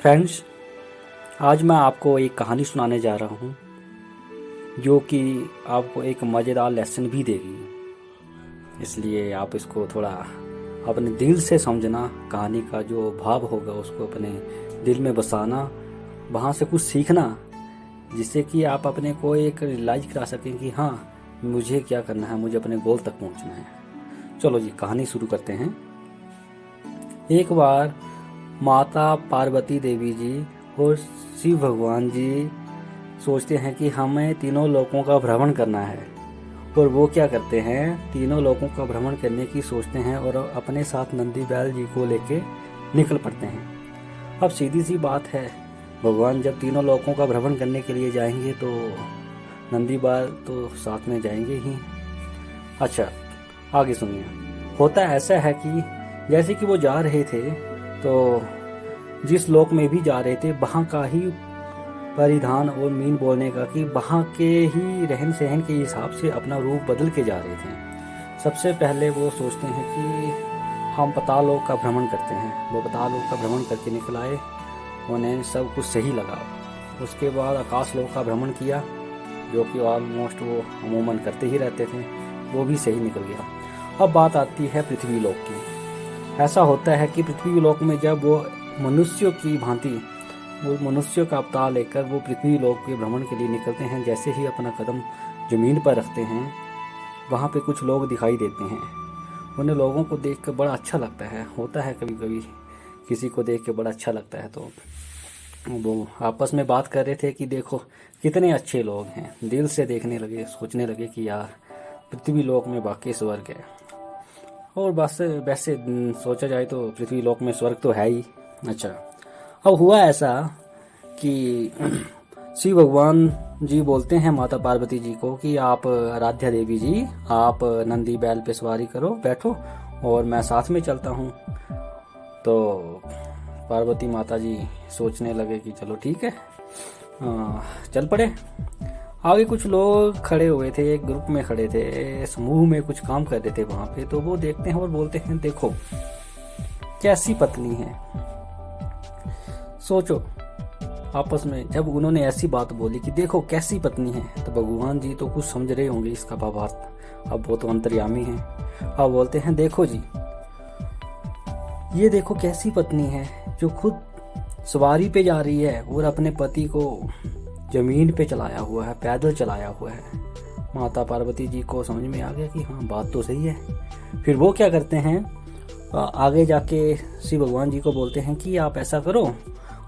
Friends, आज मैं आपको एक कहानी सुनाने जा रहा हूँ जो कि आपको एक मज़ेदार लेसन भी देगी। इसलिए आप इसको थोड़ा अपने दिल से समझना, कहानी का जो भाव होगा उसको अपने दिल में बसाना, वहाँ से कुछ सीखना, जिससे कि आप अपने को एक रियलाइज करा सकें कि हाँ, मुझे क्या करना है, मुझे अपने गोल तक पहुँचना है। चलो जी, कहानी शुरू करते हैं। एक बार माता पार्वती देवी जी और शिव भगवान जी सोचते हैं कि हमें तीनों लोकों का भ्रमण करना है। और वो क्या करते हैं, तीनों लोकों का भ्रमण करने की सोचते हैं और अपने साथ नंदी बैल जी को लेके निकल पड़ते हैं। अब सीधी सी बात है, भगवान जब तीनों लोकों का भ्रमण करने के लिए जाएंगे तो नंदी बैल तो साथ में जाएंगे ही। अच्छा, आगे सुनिए। होता ऐसा है कि जैसे कि वो जा रहे थे तो जिस लोक में भी जा रहे थे वहाँ का ही परिधान और मीन बोलने का कि वहाँ के ही रहन सहन के हिसाब से अपना रूप बदल के जा रहे थे। सबसे पहले वो सोचते हैं कि हम पाताल लोक का भ्रमण करते हैं। वो पाताल लोक का भ्रमण करके निकल आए, उन्हें सब कुछ सही लगा। उसके बाद आकाश लोक का भ्रमण किया, जो कि ऑलमोस्ट वो अमूमन करते ही रहते थे, वो भी सही निकल गया। अब बात आती है पृथ्वी लोक की। ऐसा होता है कि पृथ्वी लोक में जब वो मनुष्यों की भांति वो मनुष्यों का अवतार लेकर वो पृथ्वी लोक के भ्रमण के लिए निकलते हैं, जैसे ही अपना कदम जमीन पर रखते हैं वहाँ पे कुछ लोग दिखाई देते हैं। उन्हें लोगों को देख कर बड़ा अच्छा लगता है। होता है कभी कभी किसी को देख के बड़ा अच्छा लगता है, तो वो आपस में बात कर रहे थे कि देखो कितने अच्छे लोग हैं। दिल से देखने लगे, सोचने लगे कि यार पृथ्वी लोक में वाकई स्वर्ग है। और बस वैसे सोचा जाए तो पृथ्वी लोक में स्वर्ग तो है ही। अच्छा, अब हुआ ऐसा कि शिव भगवान जी बोलते हैं माता पार्वती जी को कि आप आराध्या देवी जी, आप नंदी बैल पे सवारी करो, बैठो और मैं साथ में चलता हूँ। तो पार्वती माता जी सोचने लगे कि चलो ठीक है, चल पड़े। आगे कुछ लोग खड़े हुए थे, एक ग्रुप में खड़े थे, समूह में कुछ काम कर रहे थे वहां पे। तो वो देखते हैं और बोलते हैं देखो कैसी पत्नी है। सोचो आपस में, जब उन्होंने ऐसी बात बोली कि देखो कैसी पत्नी है, तो भगवान जी तो कुछ समझ रहे होंगे इसका भावार्थ। अब वो तो अंतर्यामी हैं। अब बोलते हैं देखो जी, ये देखो कैसी पत्नी है जो खुद सवारी पे जा रही है और अपने पति को जमीन पे चलाया हुआ है, पैदल चलाया हुआ है। माता पार्वती जी को समझ में आ गया कि हाँ, बात तो सही है। फिर वो क्या करते हैं, आगे जाके शिव भगवान जी को बोलते हैं कि आप ऐसा करो,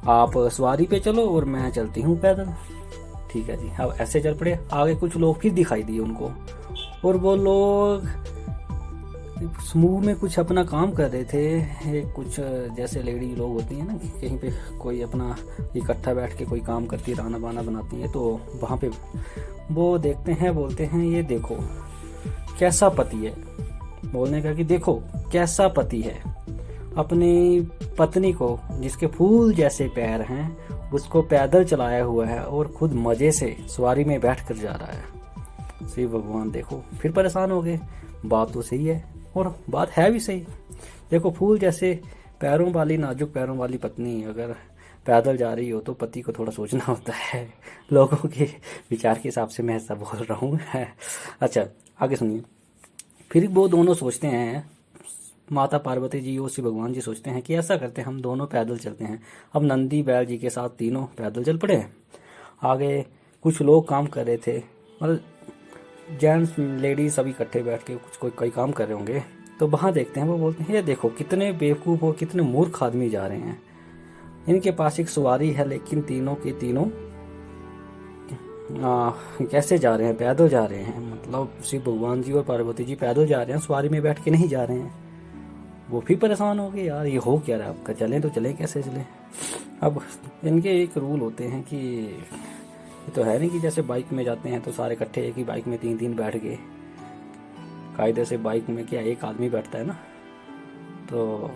आप सवारी पे चलो और मैं चलती हूँ पैदल। ठीक है जी। अब ऐसे चल पड़े। आगे कुछ लोग फिर दिखाई दिए उनको, और वो लोग समूह में कुछ अपना काम कर रहे थे। कुछ जैसे लेडी लोग होती हैं ना, कहीं पे कोई अपना इकट्ठा बैठ के कोई काम करती है, खाना बाना बनाती है, तो वहाँ पे वो देखते हैं, बोलते हैं ये देखो कैसा पति है। बोलने का कि देखो कैसा पति है, अपनी पत्नी को जिसके फूल जैसे पैर हैं उसको पैदल चलाया हुआ है और खुद मजे से सवारी में बैठ कर जा रहा है। शिव भगवान देखो फिर परेशान हो गए। बात तो सही है और बात है भी सही। देखो फूल जैसे पैरों वाली, नाजुक पैरों वाली पत्नी अगर पैदल जा रही हो तो पति को थोड़ा सोचना होता है। लोगों के विचार के हिसाब से मैं ऐसा बोल रहा हूँ। अच्छा, आगे सुनिए। फिर वो दोनों सोचते हैं, माता पार्वती जी और शिव भगवान जी सोचते हैं कि ऐसा करते हैं, हम दोनों पैदल चलते हैं। अब नंदी बैल जी के साथ तीनों पैदल चल पड़े। आगे कुछ लोग काम कर रहे थे, मतलब जेंट्स लेडीज सभी इकट्ठे बैठ के कुछ कोई काम कर रहे होंगे। तो वहाँ देखते हैं, वो बोलते हैं ये देखो कितने बेवकूफ़ और कितने मूर्ख आदमी जा रहे हैं। इनके पास एक सवारी है लेकिन तीनों के तीनों कैसे जा रहे हैं, पैदल जा रहे हैं। मतलब शिव भगवान जी और पार्वती जी पैदल जा रहे हैं, सवारी में बैठ के नहीं जा रहे हैं। वो भी परेशान हो गए, यार ये हो क्या रहा है आपका, चलें तो चलें, कैसे चलें। अब इनके एक रूल होते हैं कि ये तो है नहीं कि जैसे बाइक में जाते हैं तो सारे इकट्ठे एक ही बाइक में तीन तीन बैठ गए। कायदे से बाइक में क्या एक आदमी बैठता है ना, तो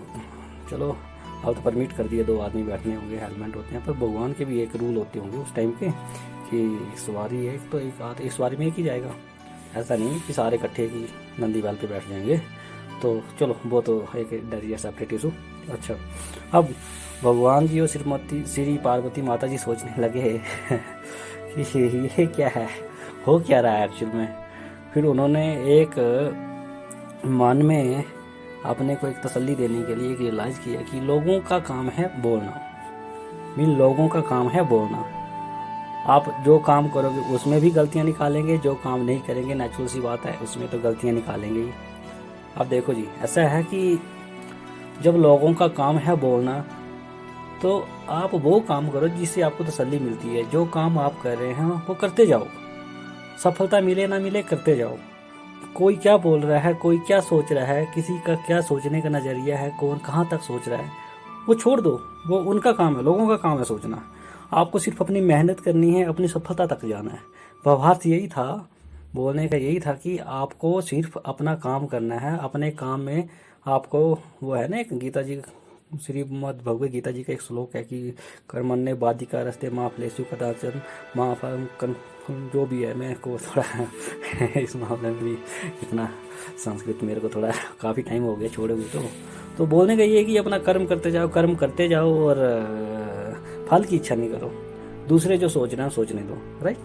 चलो अब तो परमिट कर दिए 2 आदमी बैठने होंगे, हेलमेट होते हैं। पर भगवान के भी एक रूल होते होंगे उस टाइम के कि सवारी एक तो एक सवारी में एक ही जाएगा। ऐसा नहीं कि सारे इकट्ठे की नंदी बैल पे बैठ जाएंगे। तो चलो वो तो एक डरिया सेपरेट इशू। अच्छा, अब भगवान जी और श्री पार्वती माता जी सोचने लगे कि ये क्या है, हो क्या रहा है एक्चुअल में। फिर उन्होंने एक मन में अपने को एक तसल्ली देने के लिए रियलाइज़ किया कि लोगों का काम है बोलना, लोगों का काम है बोलना। आप जो काम करोगे उसमें भी गलतियां निकालेंगे, जो काम नहीं करेंगे नेचुरल सी बात है उसमें तो गलतियां निकालेंगे ही। अब देखो जी, ऐसा है कि जब लोगों का काम है बोलना तो आप वो काम करो जिससे आपको तसल्ली मिलती है। जो काम आप कर रहे हैं वो करते जाओ, सफलता मिले ना मिले करते जाओ। कोई क्या बोल रहा है, कोई क्या सोच रहा है, किसी का क्या सोचने का नज़रिया है, कौन कहाँ तक सोच रहा है, वो छोड़ दो। वो उनका काम है, लोगों का काम है सोचना। आपको सिर्फ अपनी मेहनत करनी है, अपनी सफलता तक जाना है। भावार्थ यही था, बोलने का यही था कि आपको सिर्फ अपना काम करना है। अपने काम में आपको, वो है ना एक गीता जी, श्रीमद् भगवद गीता जी का एक श्लोक है कि कर्मण्य बाधिका रस्ते माँ फलेशु कदाचन माँ जो भी है। मेरे को थोड़ा इस मामले में भी इतना संस्कृत मेरे को थोड़ा काफ़ी टाइम हो गया छोड़े हुए। तो बोलने का ये है कि अपना कर्म करते जाओ, कर्म करते जाओ और फल की इच्छा नहीं करो। दूसरे जो सोच रहे हैं सोचने दो, राइट।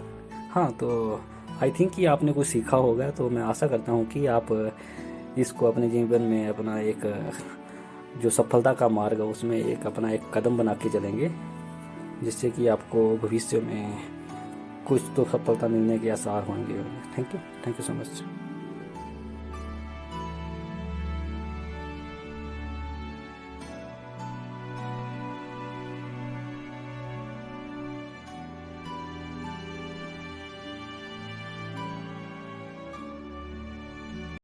हाँ, तो आई थिंक कि आपने कुछ सीखा होगा। तो मैं आशा करता हूँ कि आप इसको अपने जीवन में अपना एक जो सफलता का मार्ग है उसमें एक अपना एक कदम बना के चलेंगे, जिससे कि आपको भविष्य में कुछ तो सफलता मिलने के आसार होंगे। Thank you so much.